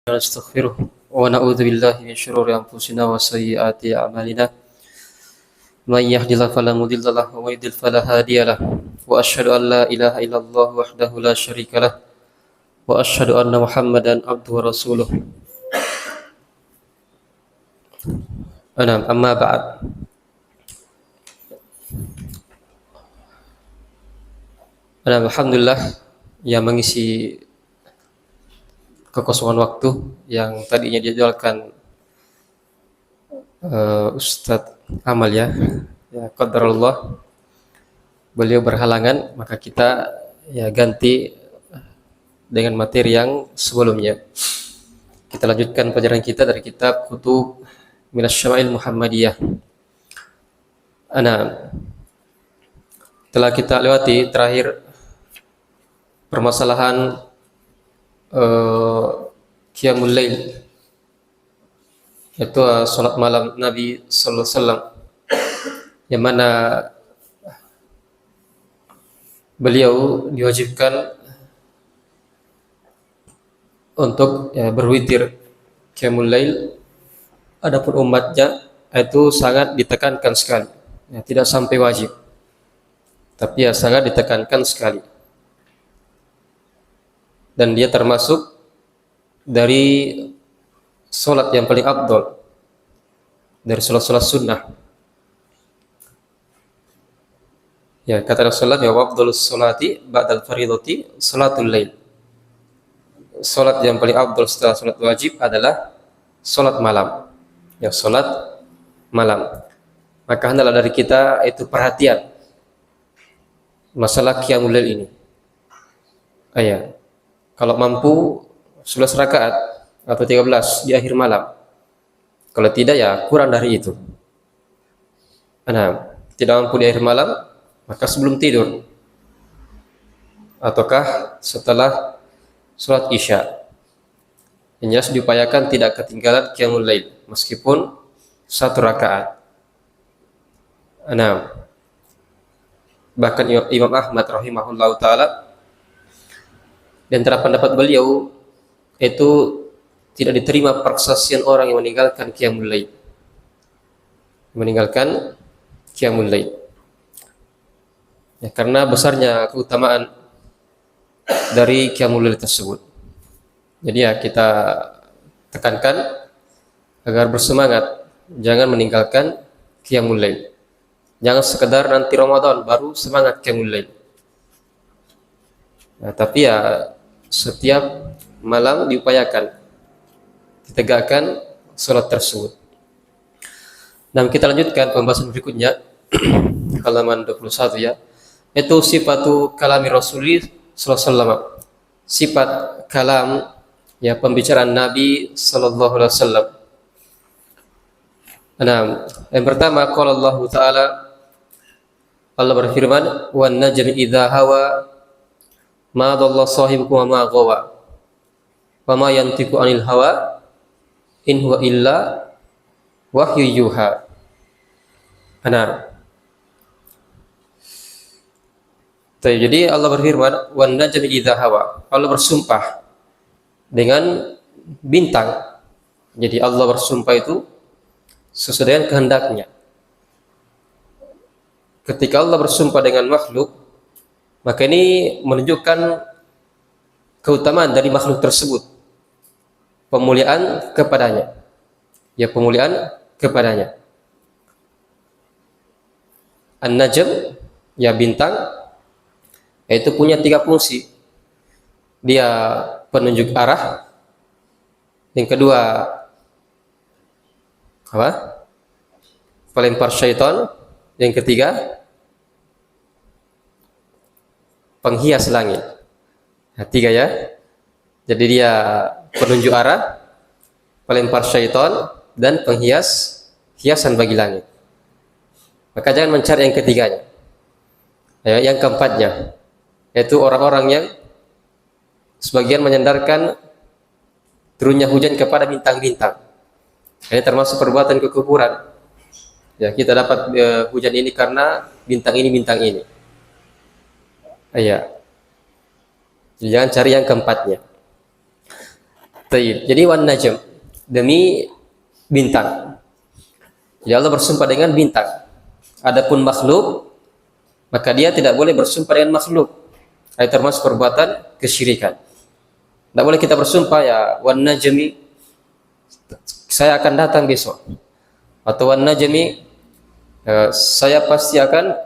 ونستغفره ونعوذ بالله من شرور أنفسنا وسيئات أعمالنا من يهد الله فلا مضل له ومن يضلل فلا هادي له وأشهد أن لا إله إلا الله وحده لا شريك له وأشهد أن محمدا عبده ورسوله أما بعد. Alhamdulillah yang mengisi kekosongan waktu yang tadinya dijadwalkan Ustadz Amal ya qadarullah beliau berhalangan, maka kita ya ganti dengan materi yang sebelumnya. Kita lanjutkan pelajaran kita dari kitab Kutub Minas Syama'il Muhammadiyah. Telah kita lewati terakhir permasalahan Qiyamul Lail, yaitu salat malam Nabi sallallahu alaihi wasallam, yang mana beliau diwajibkan untuk berwitir Qiyamul Lail. Adapun umatnya itu sangat ditekankan sekali, tidak sampai wajib, tapi sangat ditekankan sekali. Dan dia termasuk dari sholat yang paling afdal dari sholat-sholat sunnah. Ya, kata Rasulullah, ya afdalus sholati ba'dal faridati sholatul lail. Sholat yang paling afdal setelah sholat wajib adalah sholat malam. Ya, sholat malam. Maka hendaklah dari kita itu perhatian masalah qiyamul lail ini. Kalau mampu 11 rakaat atau 13 di akhir malam. Kalau tidak ya kurang dari itu. Tidak mampu di akhir malam, maka sebelum tidur ataukah setelah sholat isya. Yang jelas diupayakan tidak ketinggalan qiyamul lail meskipun 1 rakaat. Bahkan Imam Ahmad rahimahullahu taala, dan terhadap pendapat beliau itu tidak diterima persaksian orang yang meninggalkan qiyamul lail. Ya, karena besarnya keutamaan dari qiyamul lail tersebut. Jadi ya kita tekankan agar bersemangat, jangan meninggalkan qiyamul lail. Jangan sekedar nanti Ramadan baru semangat qiyamul lail. Tapi ya setiap malam diupayakan ditegakkan sholat tersebut. Dan kita lanjutkan pembahasan berikutnya halaman 21 ya, yaitu sifatu kalami Rasulullah sallallahu alaihi wasallam. Sifat kalam ya, pembicaraan Nabi sallallahu alaihi wasallam. Yang pertama, qala Allah taala, Allah berfirman, wan najmi idza hawa ma dhalla sahibukum wa ma ghawa wa ma yantiqu anil hawa in huwa illa wahyu yuha. Jadi Allah berfirman, wan najmi idza hawa. Allah bersumpah dengan bintang. Jadi Allah bersumpah itu sesuai dengan kehendaknya. Ketika Allah bersumpah dengan makhluk, maka ini menunjukkan keutamaan dari makhluk tersebut, pemuliaan kepadanya. Ya, pemuliaan kepadanya. An-Najm ya, bintang, yaitu punya 3 fungsi. Dia penunjuk arah. Yang kedua pelempar syaitan. Yang ketiga penghias langit. 3 ya. Jadi dia penunjuk arah, pelempar syaitan, dan hiasan bagi langit. Maka jangan mencari yang ketiganya. Yang keempatnya, yaitu orang-orang yang sebagian menyandarkan turunnya hujan kepada bintang-bintang. Ini termasuk perbuatan kekufuran. Ya, kita dapat hujan ini karena bintang ini. Jangan cari yang keempatnya. Tayyib. Jadi wan najm, demi bintang. Jadi Allah bersumpah dengan bintang. Adapun makhluk, maka dia tidak boleh bersumpah dengan makhluk. Itu termasuk perbuatan kesyirikan. Tidak boleh kita bersumpah ya wan najmi, saya akan datang besok. Atau wan najmi, saya pasti akan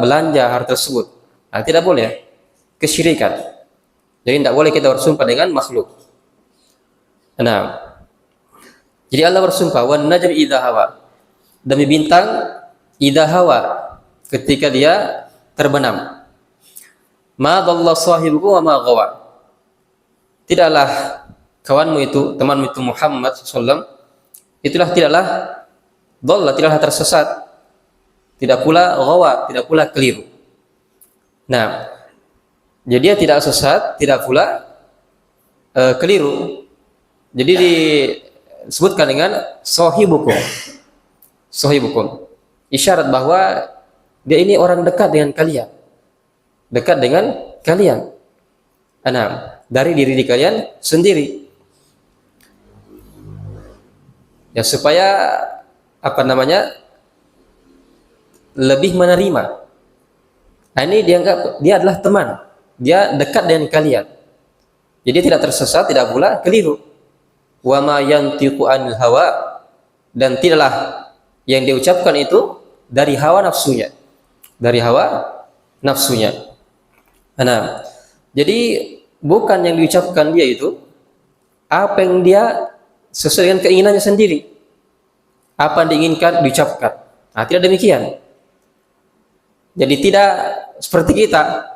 belanja harta tersebut. Nah, tidak boleh. Kesyirikan. Jadi tidak boleh kita bersumpah dengan makhluk. Nah, jadi Allah bersumpah wan najmi idza hawa, demi bintang idza hawa, ketika dia terbenam. Ma dhalla sahibukum wa ma ghawa. Tidaklah kawanmu itu, temanmu itu Muhammad SAW, itulah tidaklah dhalla, tidaklah tersesat, tidak pula ghawa, tidak pula keliru. Nah, jadi dia tidak sesat, tidak pula keliru. Jadi disebutkan dengan sahibukum. Sahibukum. Isyarat bahwa dia ini orang dekat dengan kalian. Dekat dengan kalian. Nah, dari diri kalian sendiri. Ya, supaya lebih menerima. Nah, ini dianggap dia adalah teman. Dia dekat dengan kalian. Jadi tidak tersesat, tidak pula keliru. Wa ma yantiqu anil hawa, dan tidaklah yang diucapkan itu dari hawa nafsunya. Dari hawa nafsunya. Nah, jadi bukan yang diucapkan dia itu apa yang dia sesuai dengan keinginannya sendiri. Apa yang diinginkan diucapkan. Nah, tidak demikian. Jadi tidak seperti kita.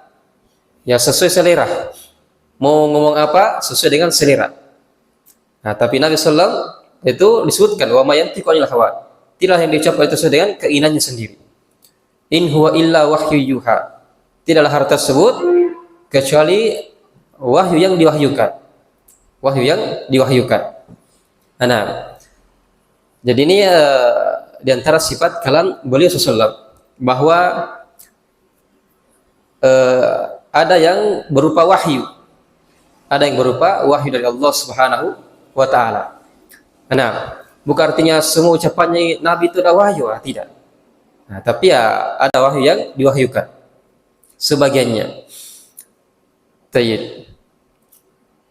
Ya, sesuai selera. Mau ngomong apa sesuai dengan selera. Nah, tapi Nabi SAW itu disebutkan wa ma yantiqu anil hawa. Tidak yang diucapkan itu sesuai dengan keinginannya sendiri. In huwa illa wahyu yuha. Tidaklah hal tersebut kecuali wahyu yang diwahyukan. Wahyu yang diwahyukan. Nah, jadi ini di antara sifat kalam beliau SAW, bahwa ada yang berupa wahyu. Ada yang berupa wahyu dari Allah Subhanahu wa taala. Nah, bukan artinya semua ucapannya Nabi itu ada wahyu, tidak. Nah, tapi ya ada wahyu yang diwahyukan. Sebagiannya. Tayyib.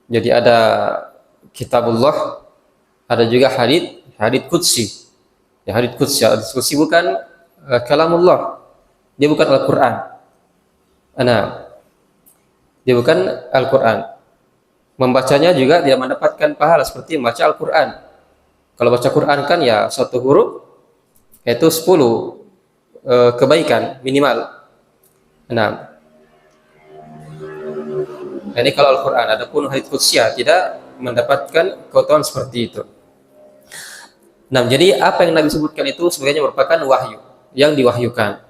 Jadi ada kitabullah, ada juga hadits qudsi. Ya, hadits qudsi bukan kalamullah. Dia bukan Al-Qur'an. Nah, dia bukan Al-Qur'an. Membacanya juga tidak mendapatkan pahala seperti membaca Al-Qur'an. Kalau baca Quran kan ya satu huruf itu 10 kebaikan minimal. Nah, ini kalau Al-Quran. Adapun hadits qudsiyah tidak mendapatkan keutamaan seperti itu. Nah, jadi apa yang Nabi sebutkan itu sebenarnya merupakan wahyu yang diwahyukan.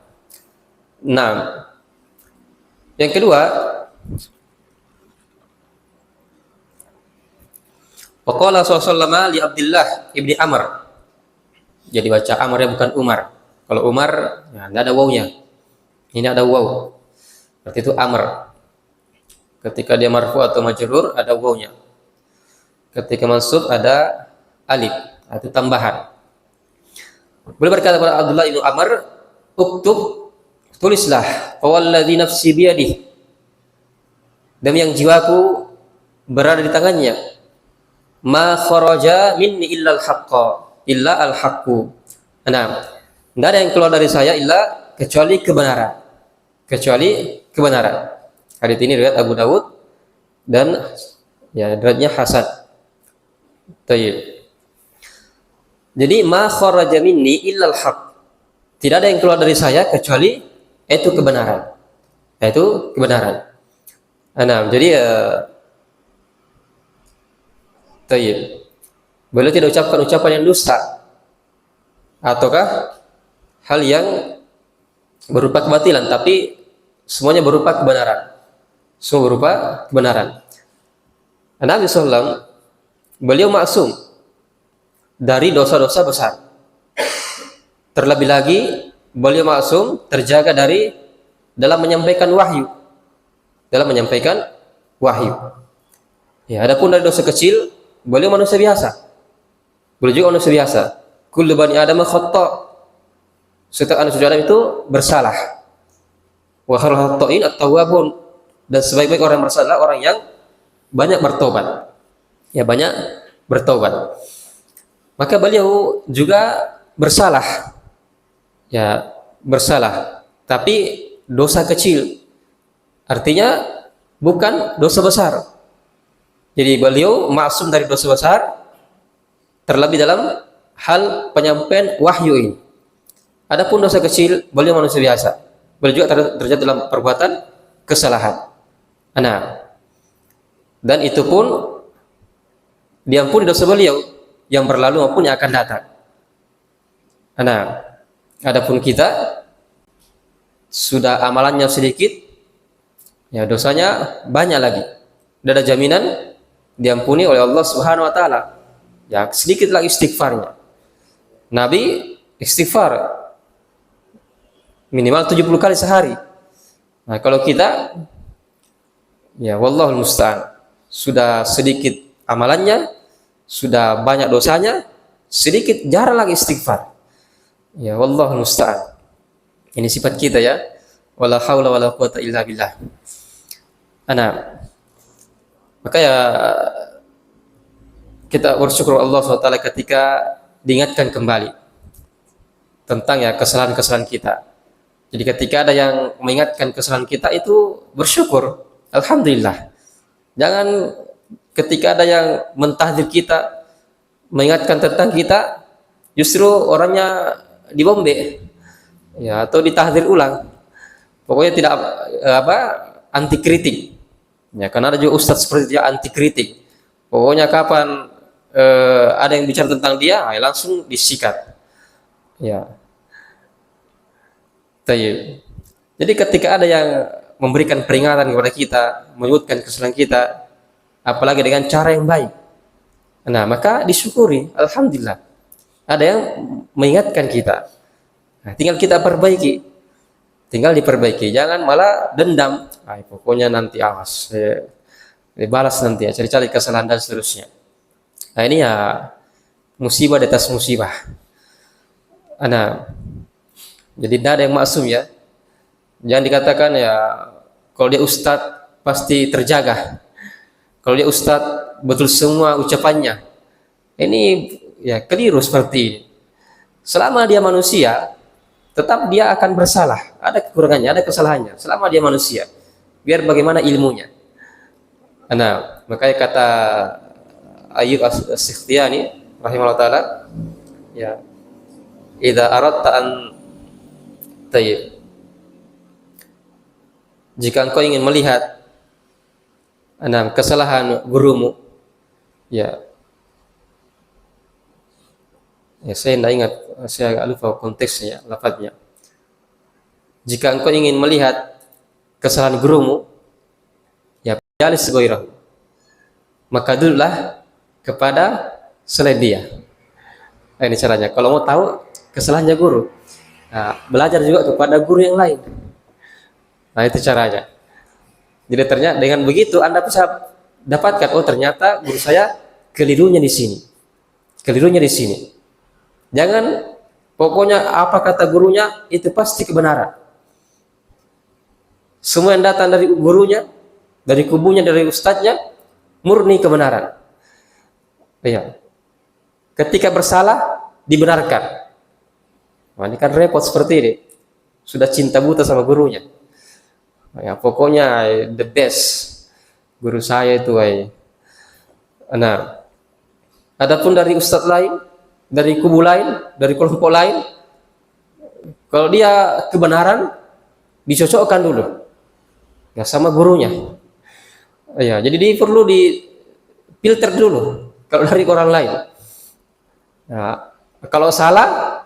Nah, yang kedua, waqala sallallahu li Abdullah ibni Amr. Jadi baca Amr ya, bukan Umar. Kalau Umar, ya, tidak ada wawnya. Ini ada waw. Berarti itu Amr. Ketika dia marfu atau majrur ada wawnya. Ketika mansub ada alif, itu tambahan. Boleh berkata kepada Abdullah ibn Amr, uktub, tulislah, walladzi nafsi biyadihi, demi yang jiwaku berada di tangannya, ma kharaja minni illa al-haqqu. Nah, tidak ada yang keluar dari saya illa kecuali kebenaran. Kecuali kebenaran. Hadits ini riwayat Abu Dawud dan ya derajatnya hasan. Tayyib. Jadi ma kharaja minni illa al-haq. Tidak ada yang keluar dari saya kecuali itu kebenaran. Itu kebenaran. Nah, jadi tayyib. Beliau tidak ucapkan ucapan yang dusta ataukah hal yang berupa kebatilan, tapi semuanya berupa kebenaran. Semua berupa kebenaran. Nabi SAW, beliau maksum dari dosa-dosa besar. Terlebih lagi, beliau maksum terjaga dari dalam menyampaikan wahyu. Dalam menyampaikan wahyu. Ya, adapun dari dosa kecil, beliau manusia biasa. Beliau juga manusia biasa. Kullu bani Adam khata'. Setiap manusia Adam itu bersalah. Wa khairul khata'in at-tawwabun. Dan sebaik-baik orang yang bersalah orang yang banyak bertobat. Ya, banyak bertobat. Maka beliau juga bersalah. Ya, bersalah. Tapi dosa kecil. Artinya bukan dosa besar. Jadi beliau maksum dari dosa besar, terlebih dalam hal penyampaian wahyu ini. Adapun dosa kecil, beliau manusia biasa. Beliau juga terjadi dalam perbuatan kesalahan. Nah, dan itu pun diampuni dosa beliau yang berlalu maupun yang akan datang. Nah, adapun kita sudah amalannya sedikit, ya dosanya banyak lagi. Tidak ada jaminan diampuni oleh Allah Subhanahu wa taala. Ya, sedikit lagi istighfarnya. Nabi istighfar minimal 70 kali sehari. Nah, kalau kita ya wallahul musta'an, sudah sedikit amalannya, sudah banyak dosanya, sedikit jarang lagi istighfar. Ya wallahul musta'an. Ini sifat kita ya. Wala haula wala quwata illa billah. Maka ya kita bersyukur Allah SWT ketika diingatkan kembali tentang ya kesalahan-kesalahan kita. Jadi ketika ada yang mengingatkan kesalahan kita itu bersyukur, alhamdulillah. Jangan ketika ada yang mentahdir kita, mengingatkan tentang kita, justru orangnya dibombe, ya atau ditahdir ulang. Pokoknya tidak anti kritik. Ya, karena ada juga ustadz seperti dia anti kritik. Pokoknya kapan ada yang bicara tentang dia, langsung disikat. Ya. Tayyib. Jadi ketika ada yang memberikan peringatan kepada kita, menyebutkan kesalahan kita, apalagi dengan cara yang baik, nah maka disyukuri, alhamdulillah. Ada yang mengingatkan kita. Nah, tinggal kita perbaiki. Tinggal diperbaiki, jangan malah dendam. Pokoknya nanti awas, dibalas nanti ya, cari-cari kesalahan dan seterusnya. Nah ini ya musibah di atas musibah. Jadi tidak ada yang maksum ya. Jangan dikatakan ya kalau dia ustadz pasti terjaga. Kalau dia ustadz betul semua ucapannya. Ini ya keliru seperti ini. Selama dia manusia, tetap dia akan bersalah. Ada kekurangannya, ada kesalahannya. Selama dia manusia, biar bagaimana ilmunya. Nah, makanya kata Ayyub As-Sikhtiyani rahimahullah taala, ya, idza aradta an tayyib. Jika engkau ingin melihat kesalahan gurumu, ya saya tidak ingat, saya agak lupa konteksnya, lafadznya. Jika engkau ingin melihat kesalahan gurumu, ya jalis ghairahu, maka duduklah kepada selain dia. Ini caranya. Kalau mau tahu kesalahannya guru, belajar juga kepada guru yang lain. Nah itu caranya. Jadi ternyata dengan begitu Anda bisa dapatkan, oh ternyata guru saya kelirunya di sini, kelirunya di sini. Jangan pokoknya apa kata gurunya itu pasti kebenaran. Semua yang datang dari gurunya, dari kubunya, dari ustadznya, murni kebenaran. Ya. Ketika bersalah dibenarkan. Nah, ini kan repot seperti ini. Sudah cinta buta sama gurunya. Ya, pokoknya the best guru saya itu. Nah, adapun dari ustadz lain, dari kubu lain, dari kelompok lain, kalau dia kebenaran dicocokkan dulu ya sama gurunya. Ya, jadi dia perlu difilter dulu kalau dari orang lain. Nah, kalau salah,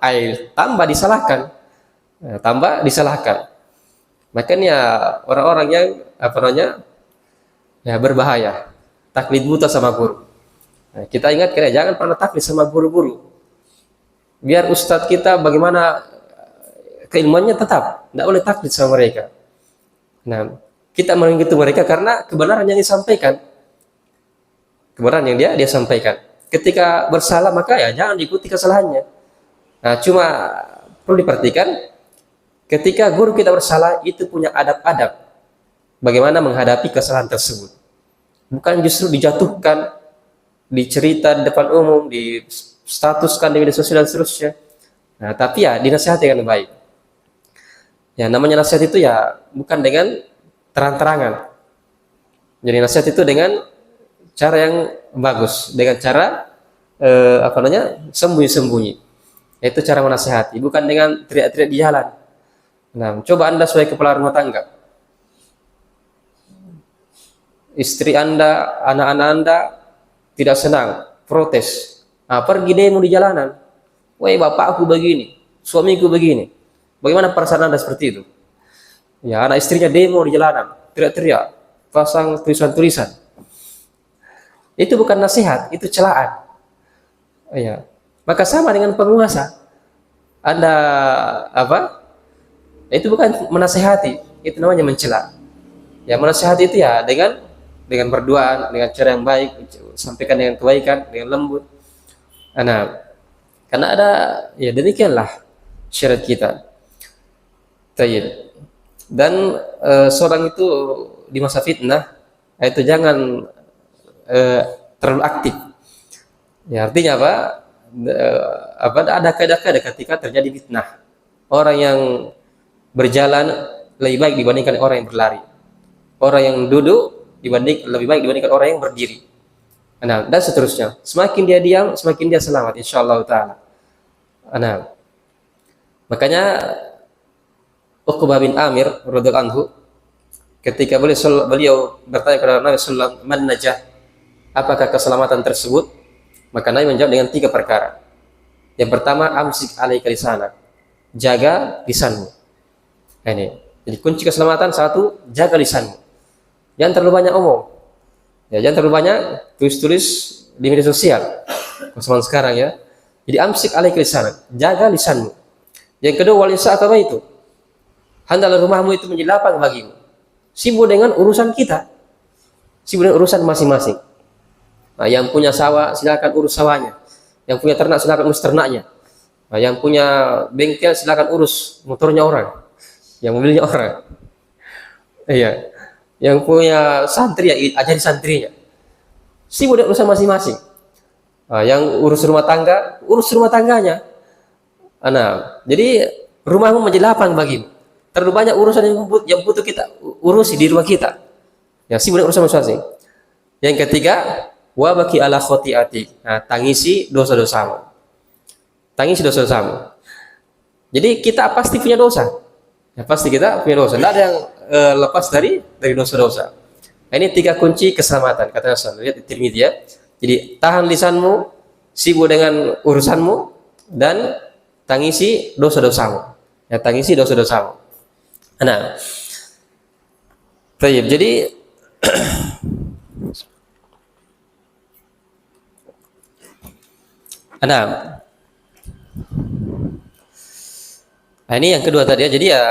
tambah disalahkan. Tambah disalahkan. Makanya orang-orang yang berbahaya, taklid buta sama guru. Nah, kita ingatkan jangan pernah taklid sama guru-guru. Biar ustadz kita bagaimana keilmuannya tetap, tidak boleh taklid sama mereka. Nah, kita mengikuti mereka karena kebenaran yang disampaikan. kebenaran yang dia sampaikan. Ketika bersalah maka ya jangan diikuti kesalahannya. Nah, cuma perlu diperhatikan ketika guru kita bersalah itu punya adab-adab bagaimana menghadapi kesalahan tersebut. Bukan justru dijatuhkan, dicerita di depan umum, di statuskan di media sosial dan seterusnya. Nah, tapi ya dinasihati dengan baik. Ya, namanya nasihat itu ya bukan dengan terang-terangan. Jadi nasihat itu dengan cara yang bagus, dengan cara sembunyi-sembunyi. Itu cara menasihati, bukan dengan teriak-teriak di jalan. Nah, coba Anda sebagai kepala rumah tangga, istri Anda, anak-anak Anda tidak senang, protes. Nah, pergi demo di jalanan. Woi, bapakku begini, suamiku begini. Bagaimana perasaan Anda seperti itu? Ya, anak istrinya demo di jalanan, teriak-teriak, pasang tulisan-tulisan. Itu bukan nasihat, itu celaan. Ya. Maka sama dengan penguasa. Anda itu bukan menasihati, itu namanya mencela. Ya, menasihati itu ya dengan berdoa, dengan cara yang baik, sampaikan dengan kebaikan, dengan lembut. Nah, karena ada ya demikianlah syariat kita. Tayyib. Dan seorang itu di masa fitnah itu jangan terlalu aktif. Ya, artinya ada kaidah-kaidah ketika terjadi fitnah. Orang yang berjalan lebih baik dibandingkan orang yang berlari. Orang yang duduk lebih baik dibandingkan orang yang berdiri. Nah, dan seterusnya. Semakin dia diam, semakin dia selamat insyaallah taala. Nah, makanya Uqbah bin Amir radhiyallahu anhu ketika beliau bertanya kepada Nabi sallallahu alaihi wasallam, "Man najah?" Apakah keselamatan tersebut? Maka Nabi menjawab dengan 3 perkara. Yang pertama, amsik alaika lisanak. Jaga lisanmu. Nah, ini. Jadi kunci keselamatan 1, jaga lisanmu. Jangan terlalu banyak omong. Ya, jangan terlalu banyak tulis-tulis di media sosial. Zaman sekarang ya. Jadi amsik alaika lisanak. Jaga lisanmu. Yang kedua, walisa apa itu? Hendaklah rumahmu itu menjadi lapang bagimu. Sibuk dengan urusan kita. Sibuk dengan urusan masing-masing. Nah, yang punya sawah silakan urus sawahnya. Yang punya ternak silakan urus ternaknya. Nah, yang punya bengkel silakan urus motornya orang. Yang mobilnya orang. Iya. Yang punya santri ya ajari santrinya. Sibuk dengan urusan masing-masing. Nah, yang urus rumah tangga, urus rumah tangganya. Nah, jadi rumahmu menjadi lapang bagimu. Terlalu banyak urusan yang butuh kita urusi di rumah kita. Ya, sibuk dengan urusan masing-masing. Yang ketiga, wa baki ala khotiati. Nah, tangisi dosa-dosamu. Tangisi dosa-dosamu. Jadi kita pasti punya dosa. Ya, pasti kita punya dosa. Tidak ada yang lepas dari dosa-dosa. Nah, ini 3 kunci keselamatan kata Rasul. Lihat di Tirmidzi ya. Jadi tahan lisanmu, sibuk dengan urusanmu, dan tangisi dosa-dosamu. Ya, tangisi dosa-dosamu. Nah, baik. Jadi nah, ini yang kedua tadi ya. Jadi ya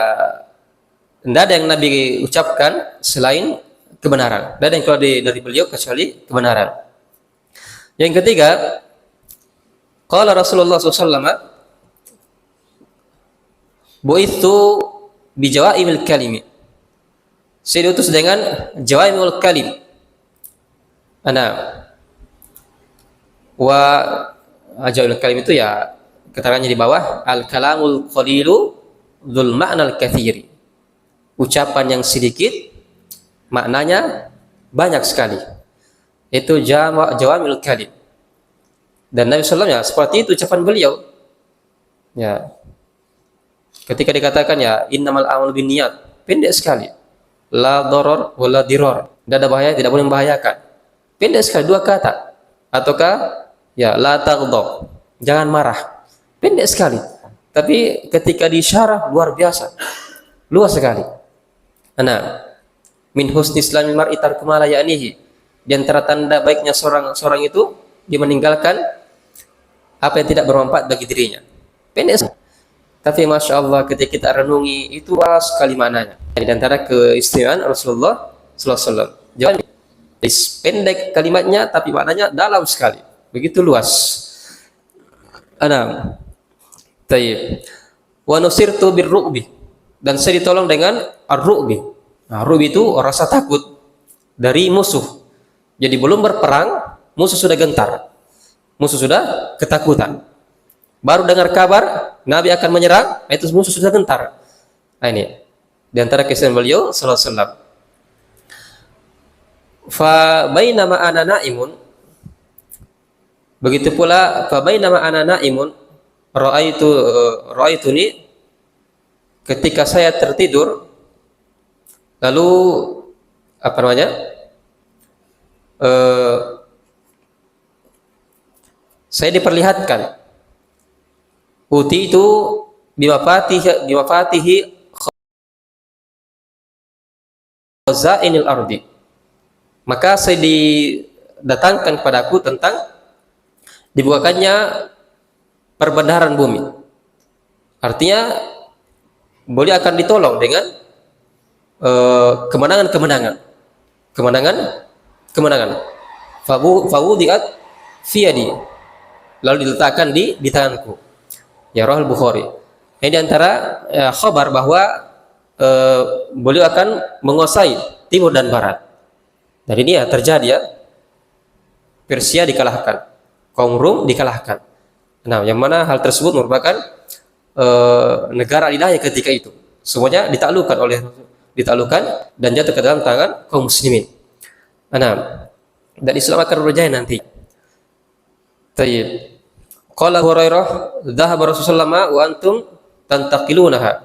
tidak ada yang Nabi ucapkan selain kebenaran. Tidak ada yang keluar dari beliau kecuali kebenaran. Yang ketiga, qala Rasulullah SAW, bu'itsu bi jawaimil kalimi. Saya diutus dengan jawaimul kalim. Wa jawaimul kalim itu ya keterangannya di bawah, al kalamul qalilu dzul ma'nal katsiri. Ucapan yang sedikit maknanya banyak sekali. Itu jawamil kalim. Dan Nabi sallallahu alaihi wasallam ya seperti itu ucapan beliau. Ya. Ketika dikatakan ya innamal a'malu binniyat, pendek sekali. La darar wala dirar. Tidak ada bahaya, tidak boleh membahayakan. Pendek sekali 2 kata. Ataukah ya la taghdab, jangan marah. Pendek sekali. Tapi ketika disyarah luar biasa. Luas sekali. Ana min husni islamil mar'i tarku ma la ya'nihi. Di antara tanda baiknya seorang itu dia meninggalkan apa yang tidak bermanfaat bagi dirinya. Pendek sekali. Tapi Masya Allah ketika kita renungi itu luas sekali maknanya. Di antara keistimewaan Rasulullah SAW. pendek kalimatnya tapi maknanya dalam sekali, begitu luas. Ana tayyib. Wa nusirtu birru'bi, dan saya ditolong dengan ar-ru'bi. Nah, ru'bi itu rasa takut dari musuh. Jadi belum berperang, musuh sudah gentar. Musuh sudah ketakutan. Baru dengar kabar Nabi akan menyerang, itu musuh sudah gentar. Nah, ini di antara kisah beliau sallallahu alaihi wasallam. Fa bainama ana naimun, begitu pula fa bainama ana naimun ra'aituni, ketika saya tertidur, lalu apa namanya, saya diperlihatkan uti itu bimafatihi khazainil ardi, maka saya didatangkan padaku tentang dibukakannya perbendaharaan bumi. Artinya beliau akan ditolong dengan kemenangan. Fawudiat fiyadi, lalu diletakkan di tanganku. Ya, Rahul Bukhari. Ini diantara khabar bahwa beliau akan menguasai timur dan barat. Dan ini ya terjadi ya. Persia dikalahkan, kaum Rum dikalahkan. Nah, yang mana hal tersebut merupakan negara adidaya ketika itu. Semuanya ditaklukkan dan jatuh ke dalam tangan kaum muslimin. Nah, dan Islam akan berjaya nanti. Tayyib. Qala Hurairah, "Dhahaba Rasulullah wa antum tantaqilunaha."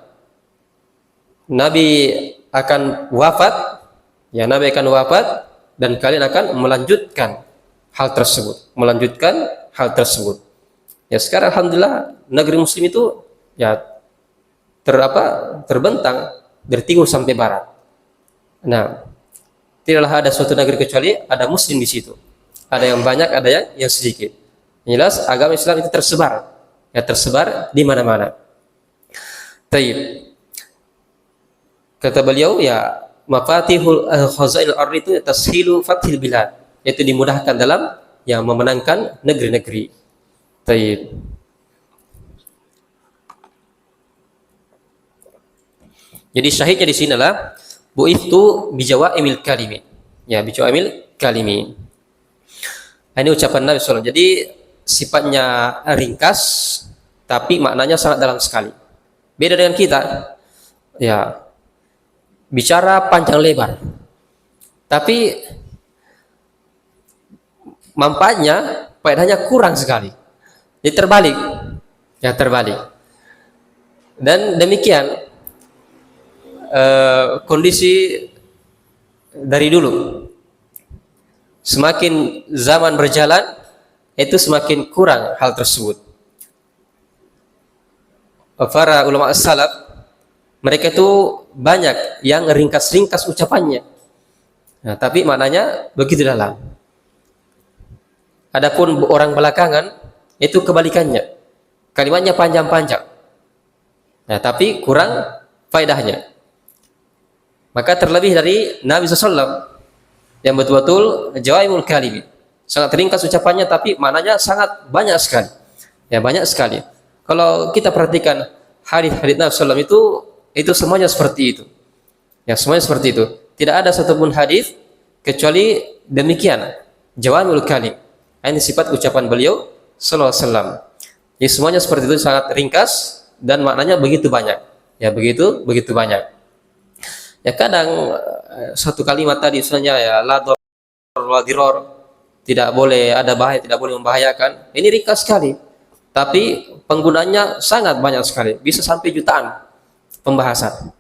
Nabi akan wafat, ya Nabi akan wafat dan kalian akan melanjutkan hal tersebut. Ya sekarang alhamdulillah negeri muslim itu ya terbentang dari timur sampai barat. Nah, tidaklah ada suatu negeri kecuali ada muslim di situ. Ada yang banyak, ada yang sedikit. Jelas agama Islam itu tersebar di mana-mana. Tayyib. Kata beliau ya mafatihul khazainil ardi itu tashilu fathil bilad, yaitu dimudahkan dalam yang memenangkan negeri-negeri. Tayyib. Jadi syahidnya di sini adalah bu'ithu bijawaimil kalimi. Ya, bijawaimil kalimi. Ini ucapan Nabi SAW. Jadi sifatnya ringkas tapi maknanya sangat dalam sekali. Beda dengan kita. Ya, bicara panjang lebar. Tapi manfaatnya, faedahnya kurang sekali. Jadi terbalik. Ya, terbalik. Dan demikian kondisi dari dulu. Semakin zaman berjalan, itu semakin kurang hal tersebut. Para ulama as-salaf, mereka itu banyak yang ringkas-ringkas ucapannya. Nah, tapi maknanya begitu dalam. Adapun orang belakangan, itu kebalikannya. Kalimatnya panjang-panjang. Nah, tapi kurang faedahnya. Maka terlebih dari Nabi SAW yang betul-betul jawaimul kalimi, sangat ringkas ucapannya tapi maknanya sangat banyak sekali. Ya, banyak sekali. Kalau kita perhatikan hadis-hadis Nabi SAW itu semuanya seperti itu. Ya, semuanya seperti itu. Tidak ada satupun hadis kecuali demikian. Jawaimul kalim. Ini sifat ucapan beliau sallallahu alaihi wasallam. Jadi semuanya seperti itu, sangat ringkas dan maknanya begitu banyak. Ya, begitu banyak. Ya, kadang satu kalimat tadi misalnya ya la daror wa diror, tidak boleh ada bahaya, tidak boleh membahayakan. Ini ringkas sekali. Tapi penggunanya sangat banyak sekali, bisa sampai jutaan pembahasan.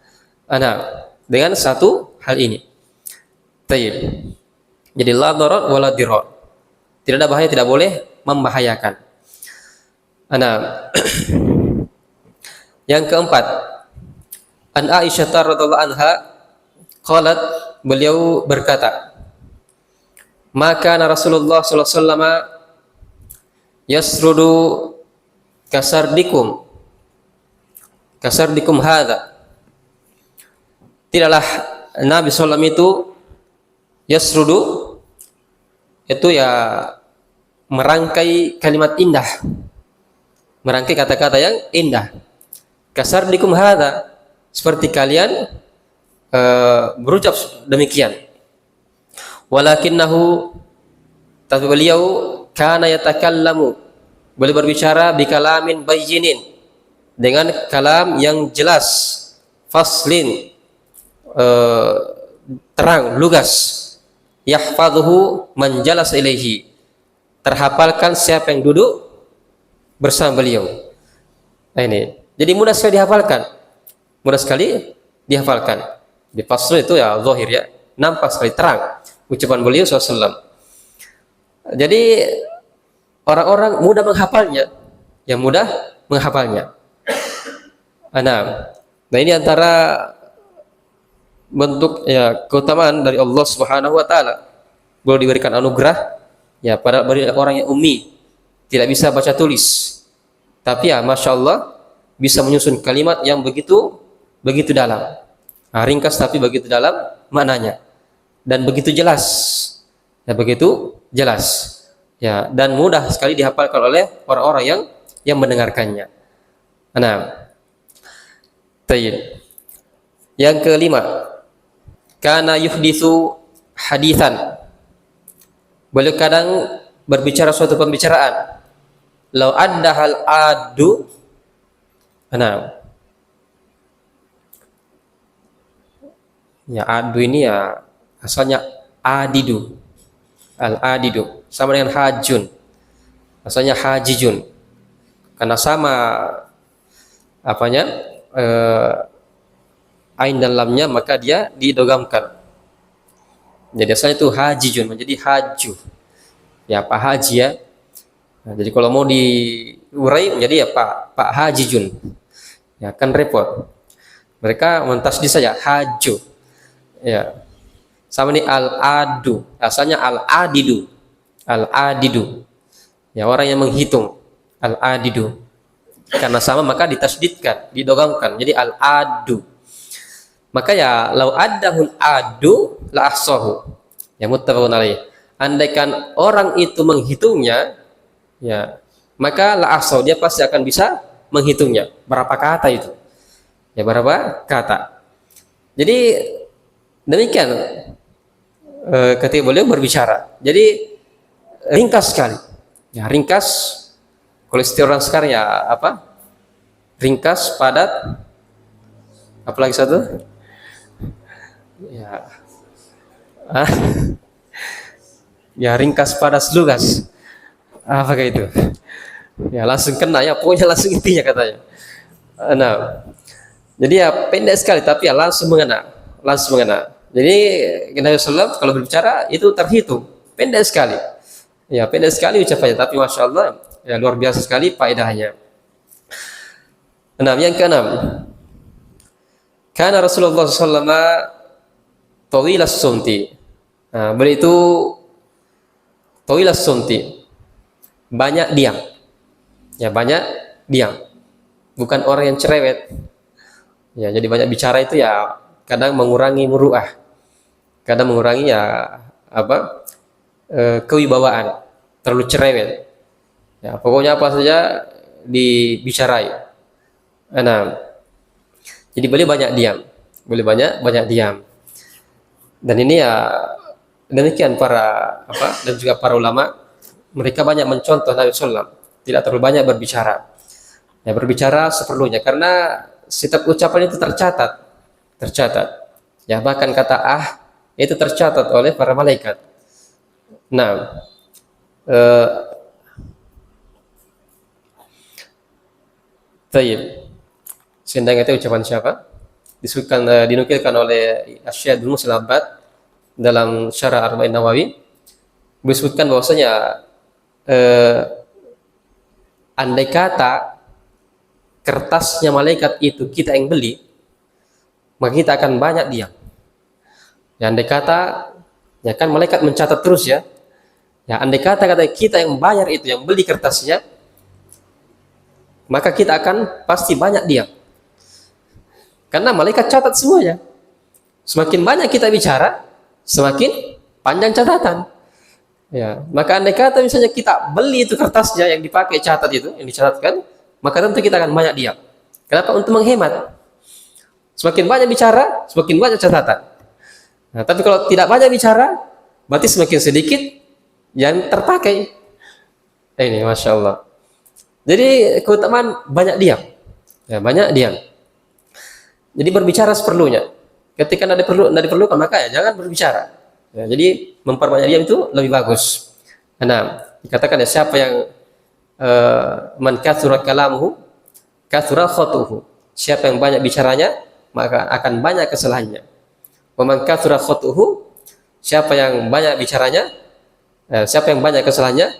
Nah, dengan satu hal ini. Tayyib. Jadi la daror wa la diror. Tidak ada bahaya, tidak boleh membahayakan. Nah, yang keempat, an Aisyah radhiyallahu anha qalat, beliau berkata, maka Rasulullah sallallahu alaihi wasallam yasrudu kasardikum hadza. Tidaklah Nabi sallallahu itu yasrudu, itu ya merangkai kalimat indah, merangkai kata-kata yang indah. Kasardikum hadza, seperti kalian berucap demikian. Walakinnahu, tapi beliau kana yatakallamu, boleh berbicara bikalamin bayyinin, dengan kalam yang jelas, faslin, terang, lugas. Yahfadhuhu man jalas ilaihi, terhafalkan siapa yang duduk bersama beliau. Nah, ini jadi mudah sekali dihafalkan, mudah sekali dihafalkan. Di fasl itu ya zahir ya, nampak sekali terang ucapan beliau SAW. Jadi orang-orang mudah menghafalnya, yang mudah menghafalnya. Nah ini antara bentuk ya keutamaan dari Allah Subhanahu wa taala. Boleh diberikan anugerah ya pada orang yang ummi, tidak bisa baca tulis. Tapi ya Masya Allah bisa menyusun kalimat yang begitu dalam. Nah, ringkas tapi begitu dalam maknanya. Dan begitu jelas. Ya begitu jelas. Ya, dan mudah sekali dihafalkan oleh orang-orang yang mendengarkannya. Nah, yang kelima, kana yuhditsu haditsan, beliau kadang berbicara suatu pembicaraan. Lau addahal adu, ya adu ini ya asalnya adidu, al adidu sama dengan hajun, asalnya hajijun, karena sama apanya ain dan lamnya, maka dia didogamkan. Jadi asalnya itu hajijun menjadi haju. Ya Pak Haji ya. Nah, jadi kalau mau diurai menjadi ya Pak Hajijun. Ya kan repot. Mereka mentasdid saja haju. Ya. Sama ini al-adu. Asalnya al-adidu. Al-adidu. Ya orang yang menghitung. Al-adidu. Karena sama maka ditasdidkan, didogamkan. Jadi al-adu. Maka ya lau addahul adu la ahsahu. Ya muttafaqun alaih. Andaikan orang itu menghitungnya, ya maka la ahsahu, dia pasti akan bisa menghitungnya. Berapa kata itu? Ya berapa kata? Jadi demikian ketika beliau berbicara. Jadi ringkas sekali. Ya ringkas. Kalau istilah orang sekarang ya apa? Ringkas, padat. Apalagi satu? Ya, ya ringkas padat lugas. Apakah itu? Ya langsung kena ya, pokoknya langsung intinya katanya. Nah, jadi ya pendek sekali tapi ya langsung mengena, langsung mengena. Jadi Nabi SAW kalau berbicara itu terhitung, pendek sekali. Ya pendek sekali ucapannya, tapi Masya Allah ya luar biasa sekali faedahnya. Yang keenam, karena Rasulullah SAW tawilas sumti. Nah, beliau itu tawilas sumti, banyak diam. Ya banyak diam. Bukan orang yang cerewet. Ya jadi banyak bicara itu ya kadang mengurangi muruah. Kadang mengurangi ya apa? Kewibawaan. Terlalu cerewet. Ya pokoknya apa saja dibicarai. Nah, jadi beliau banyak diam. Beliau banyak diam. Dan ini ya demikian para dan juga para ulama, mereka banyak mencontoh Nabi SAW, tidak terlalu banyak berbicara. Ya berbicara seperlunya karena setiap ucapan itu tercatat. Ya bahkan kata itu tercatat oleh para malaikat. Nah, sehingga itu ucapan siapa? Dinukilkan oleh Asy-Syaikh Ibnu Muslabbat dalam Syarah Arba'in Nawawi, disebutkan bahwasanya andai kata kertasnya malaikat itu kita yang beli, maka kita akan banyak diam. Ya, andai kata ya kan malaikat mencatat terus ya. Ya andai kata kita yang bayar itu, yang beli kertasnya, maka kita akan pasti banyak diam. Karena malaikat catat semuanya. Semakin banyak kita bicara, semakin panjang catatan. Ya, maka andai kata misalnya kita beli itu kertasnya yang dipakai catat itu, yang dicatatkan, maka tentu kita akan banyak diam. Kenapa? Untuk menghemat. Semakin banyak bicara, semakin banyak catatan. Nah, tapi kalau tidak banyak bicara, berarti semakin sedikit yang terpakai. Ini, masya Allah. Jadi keutamaan banyak diam, ya, banyak diam. Jadi berbicara seperlunya. Ketika tidak diperlukan, maka ya jangan berbicara. Ya, jadi memperbanyak diam itu lebih bagus. Nah, dikatakan ya siapa yang man katsura kalamuhu katsura khatuhu. Siapa yang banyak bicaranya, maka akan banyak kesalahannya. Wa man katsura khatuhu, siapa yang banyak bicaranya, siapa yang banyak kesalahannya,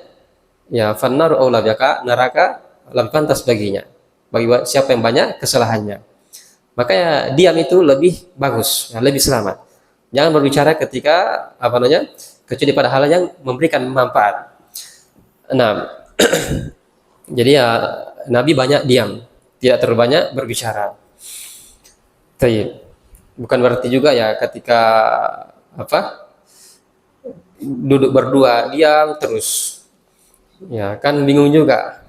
ya fannaru aula bika, neraka lebih pantas baginya. Bagi siapa yang banyak kesalahannya. Maka ya diam itu lebih bagus, ya, lebih selamat. Jangan berbicara ketika kecuali pada hal yang memberikan manfaat. Nah, jadi ya Nabi banyak diam, tidak terlalu banyak berbicara. Tayyib. Bukan berarti juga ya ketika duduk berdua diam terus. Ya kan bingung juga.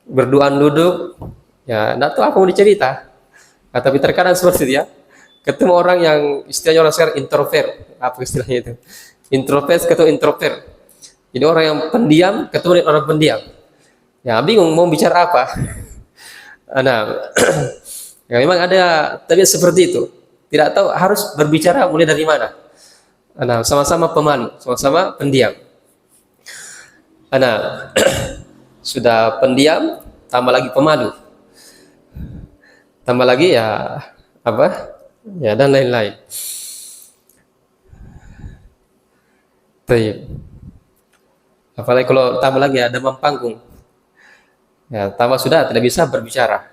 Berduaan duduk, ya enggak tahu apa mau dicerita. Nah, tapi terkadang seperti itu ya. Ketemu orang yang istilahnya orang sekarang introvert, apa istilahnya itu? Introvert ketemu introvert. Jadi orang yang pendiam ketemu dengan orang pendiam. Ya bingung mau bicara apa. Nah, ya memang ada tabiat seperti itu. Tidak tahu harus berbicara mulai dari mana. Nah, sama-sama pemalu, sama-sama pendiam. Nah, sudah pendiam, tambah lagi pemalu. Tambah lagi ya ya dan lain-lain. Baik. Apalagi kalau tambah lagi ada demam panggung. Ya, tambah sudah tidak bisa berbicara.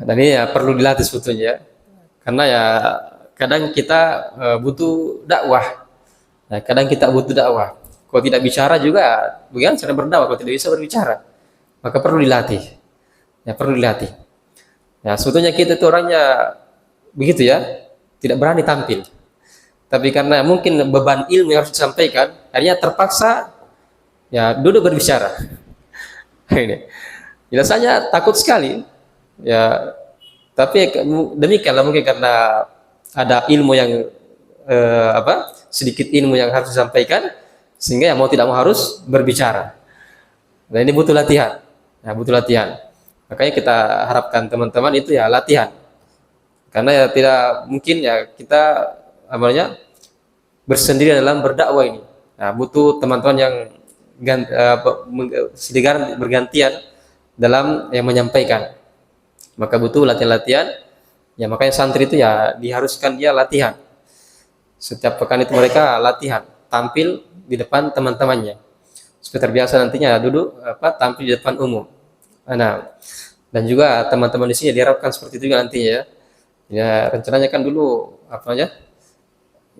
Dan ini ya perlu dilatih sebetulnya. Karena ya kadang kita butuh dakwah. Nah, kadang kita butuh dakwah. Kalau tidak bicara juga, bagaimana cara berdakwah kalau tidak bisa berbicara? Maka perlu dilatih. Ya, perlu dilatih. Ya, sebetulnya kita itu orangnya begitu ya, tidak berani tampil. Tapi karena mungkin beban ilmu yang harus disampaikan, akhirnya terpaksa ya duduk berbicara. Ini. Jelas saja takut sekali. Ya, tapi demikianlah mungkin karena ada ilmu yang sedikit ilmu yang harus disampaikan, sehingga ya mau tidak mau harus berbicara. Nah, ini butuh latihan. Ya, butuh latihan. Makanya kita harapkan teman-teman itu ya latihan. Karena ya tidak mungkin ya kita bersendirian dalam berdakwah ini. Nah, butuh teman-teman yang bergantian dalam yang menyampaikan. Maka butuh latihan-latihan. Ya makanya santri itu ya diharuskan dia latihan. Setiap pekan itu mereka latihan, tampil di depan teman-temannya. Supaya terbiasa nantinya duduk tampil di depan umum. Nah, dan juga teman-teman di sini diharapkan seperti itu juga nantinya ya. Ya rencananya kan dulu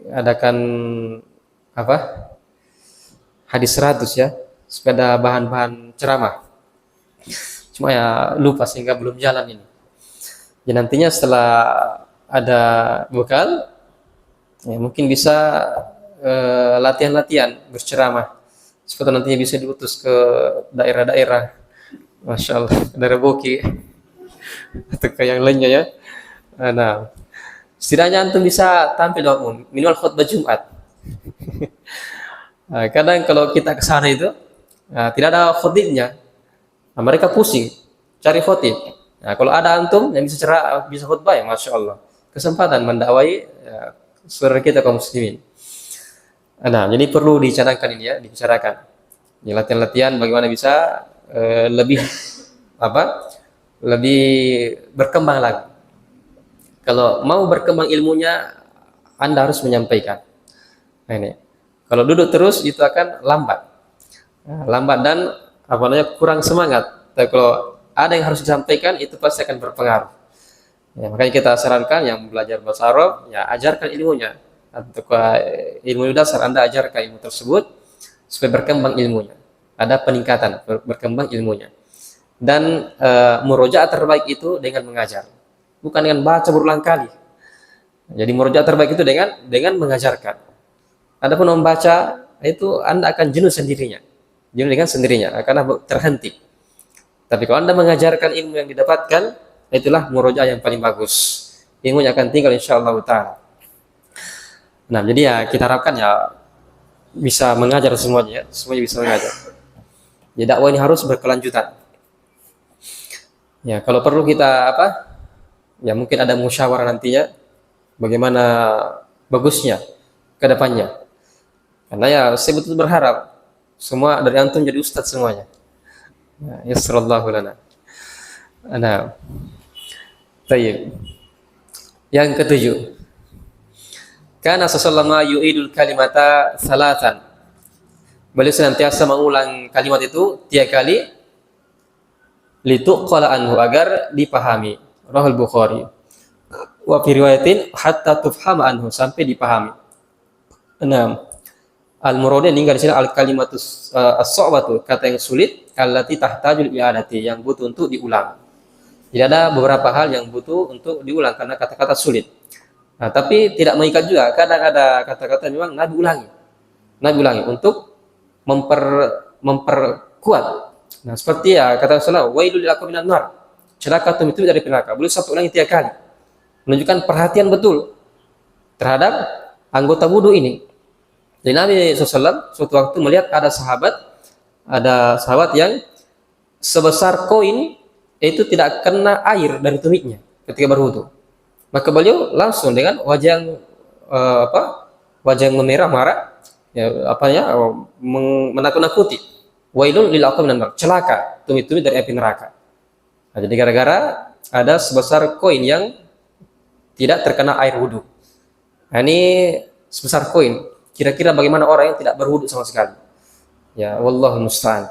adakan hadis 100 ya, supaya ada bahan-bahan ceramah. Cuma ya lupa sehingga belum jalan ini. Ya nantinya setelah ada bekal, ya mungkin bisa latihan-latihan berceramah. Supaya nantinya bisa diutus ke daerah-daerah. Masya Allah, daerah Boki atau ke yang lainnya ya. Nah, setidaknya antum bisa tampil minimal khutbah Jumat. Nah, kadang kalau kita ke sana itu tidak ada khutibnya, nah, mereka pusing cari khutib. Nah, kalau ada antum yang bisa khutbah ya masya Allah, kesempatan mendakwai ya, saudara kita kaum muslimin. Nah, jadi perlu dicadangkan ini ya, dibicarakan. Ini latihan-latihan bagaimana bisa lebih lebih berkembang lagi. Kalau mau berkembang ilmunya, Anda harus menyampaikan. Nah, ini. Kalau duduk terus itu akan lambat. Nah, lambat dan kurang semangat. Tapi kalau ada yang harus disampaikan itu pasti akan berpengaruh. Ya, makanya kita sarankan yang belajar bahasa Arab, ya ajarkan ilmunya. Untuk ilmu dasar Anda ajarkan ilmu tersebut supaya berkembang ilmunya. Ada peningkatan, berkembang ilmunya. Dan murojaah terbaik itu dengan mengajar. Bukan dengan baca berulang kali. Jadi murojaah terbaik itu dengan mengajarkan. Adapun membaca itu Anda akan jenuh sendirinya. Jenuh dengan sendirinya, karena terhenti. Tapi kalau Anda mengajarkan ilmu yang didapatkan, itulah murojaah yang paling bagus. Ilmunya akan tinggal insyaallah taala. Nah, jadi ya kita harapkan ya bisa mengajar semuanya, semuanya bisa mengajar. Ya dakwah ini harus berkelanjutan. Ya, kalau perlu kita ya mungkin ada musyawarah nantinya bagaimana bagusnya ke depannya. Karena ya saya betul berharap semua dari antum jadi ustadz semuanya. Ya, yasrallahu lana. Nah, tayyib. Yang ketujuh, karena seselama yu'idul kalimata salatan. Beliau senantiasa mengulang kalimat itu 3 kali lituqala anhu, agar dipahami. Rahul Bukhari. Wa fi riwayatin hatta tufhama anhu, sampai dipahami. Nah, al-murad ini di sini al-kalimatus as-sa'batu, kata yang sulit, allati tahtajul i'adati, yang butuh untuk diulang. Jadi ada beberapa hal yang butuh untuk diulang karena kata-kata sulit. Nah, tapi tidak mengikat juga. Kadang ada kata-kata memang Nabi ulangi untuk memperkuat. Nah, seperti ya kata Rasulullah, wailul lakum minan nar. Celaka itu dari neraka. Boleh satu ulangi 3 kali. Menunjukkan perhatian betul terhadap anggota wudu ini. Jadi Nabi SAW suatu waktu melihat ada sahabat yang sebesar koin itu tidak kena air dari tumitnya ketika berwudu. Maka beliau langsung dengan wajah yang wajah yang memerah marah, ya menakut-nakuti. Wailun lil aqab minan nar, celaka tumit-tumit dari api neraka. Nah, jadi gara-gara ada sebesar koin yang tidak terkena air wudu. Nah, ini sebesar koin. Kira-kira bagaimana orang yang tidak berwudu sama sekali? Ya, wallahu musta'an.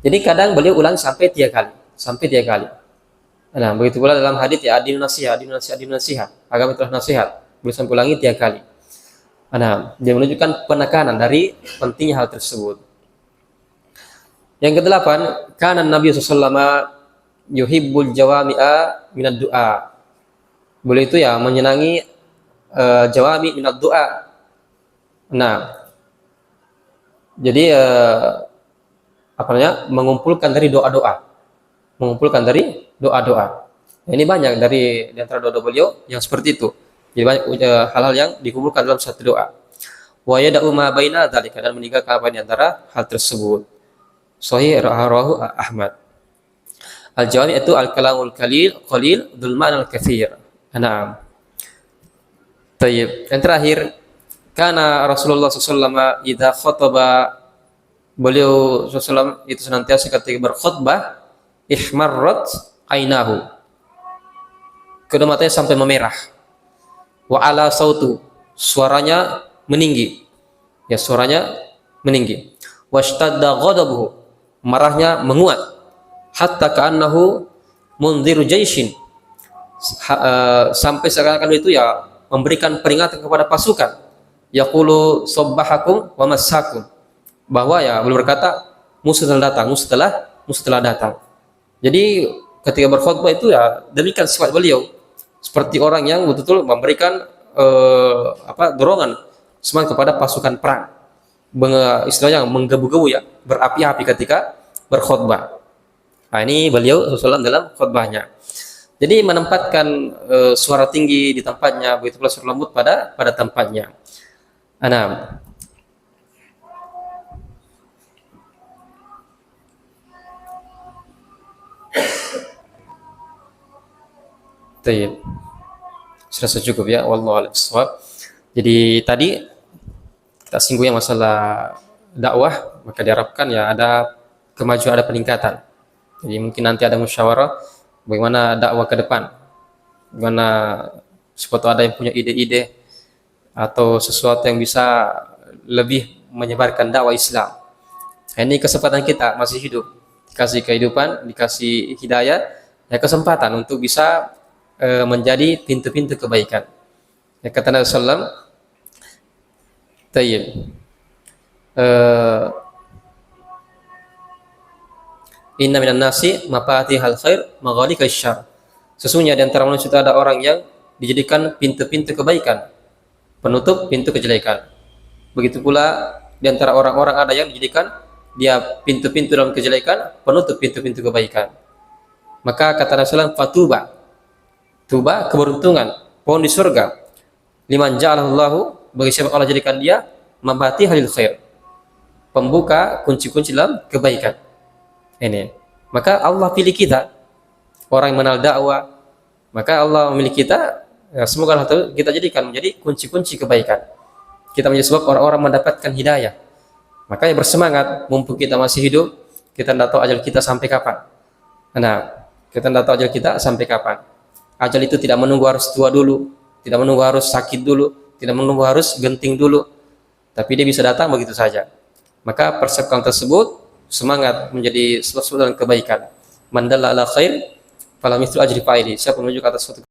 Jadi kadang beliau ulang sampai 3 kali. Nah, begitu pula dalam hadis ya adil nasihat. Agama itulah nasihat. Beliau sampai ulangi 3 kali. Nah, dia menunjukkan penekanan dari pentingnya hal tersebut. Yang ke-8, kana Nabi sallallahu alaihi wasallam yuhibbul jawami'a minad du'a. Beliau itu ya menyenangi jawami minad du'a. Nah, jadi mengumpulkan dari doa-doa. Ini banyak di antara doa beliau yang seperti itu. Jadi banyak hal-hal yang dikumpulkan dalam satu doa. Wa yada'u ma baina dzalika, dan meninggalkan apa di antara hal tersebut. Sahih rawahu Ahmad. Al-jawami itu al-kalamul qalil dzul ma'nal katsir. Naam. Tayyib. Yang terakhir, karena Rasulullah SAW idza khataba, beliau SAW itu senantiasa ketika berkhutbah ihmarrat ainahu, kedua matanya sampai memerah, wa ala sautu, suaranya meninggi, washtadda ghadabuhu, marahnya menguat, hatta ka'annahu mundziru jaishin, sampai seakan-akan itu ya memberikan peringatan kepada pasukan, yaqulu sabbahakum wa massakum, bahwa ya beliau berkata musuh telah datang. Jadi ketika berkhutbah itu ya demikian sifat beliau, seperti orang yang betul-betul memberikan dorongan semangat kepada pasukan perang, istilahnya menggebu-gebu ya, berapi-api ketika berkhutbah. Nah, ini beliau Rasulullah dalam khutbahnya. Jadi menempatkan suara tinggi di tempatnya, begitu pula suara lembut pada tempatnya. Nah, sudah cukup ya, wallahu a'lam bishawab. Jadi tadi kita singgung yang masalah dakwah, maka diharapkan ya ada kemajuan, ada peningkatan. Jadi mungkin nanti ada musyawarah bagaimana dakwah ke depan, bagaimana sesuatu ada yang punya ide-ide atau sesuatu yang bisa lebih menyebarkan dakwah Islam. Nah, ini kesempatan kita masih hidup, dikasih kehidupan, dikasih hidayah, ya kesempatan untuk bisa menjadi pintu-pintu kebaikan. Ya, kata Nabi sallallahu alaihi wasallam, inna minan nasi mafatihal khair maghaliqash syarr. Sesungguhnya di antara manusia ada orang yang dijadikan pintu-pintu kebaikan, penutup pintu kejelekan. Begitu pula di antara orang-orang ada yang dijadikan dia pintu-pintu dalam kejelekan, penutup pintu-pintu kebaikan. Maka kata Rasulullah, fatuba, tuba keberuntungan, pohon di surga. Liman ja'alallahu, bagi siapa Allah jadikan dia mafatihul khair, pembuka kunci-kunci dalam kebaikan. Ini. Maka Allah pilih kita, orang yang mengenal dakwah, maka Allah memilih kita. Ya, semoga Allah kita jadikan menjadi kunci-kunci kebaikan. Kita menjadi sebab orang-orang mendapatkan hidayah. Makanya bersemangat, mumpung kita masih hidup, kita tidak tahu ajal kita sampai kapan. Nah, kita tidak tahu ajal kita sampai kapan. Ajal itu tidak menunggu harus tua dulu, tidak menunggu harus sakit dulu, tidak menunggu harus genting dulu, tapi dia bisa datang begitu saja. Maka persiapkan tersebut, semangat menjadi sebab-sebab dalam kebaikan. Man dalla ala khair falahu mithlu ajri fa'ili. Siapa menunjuk atas suatu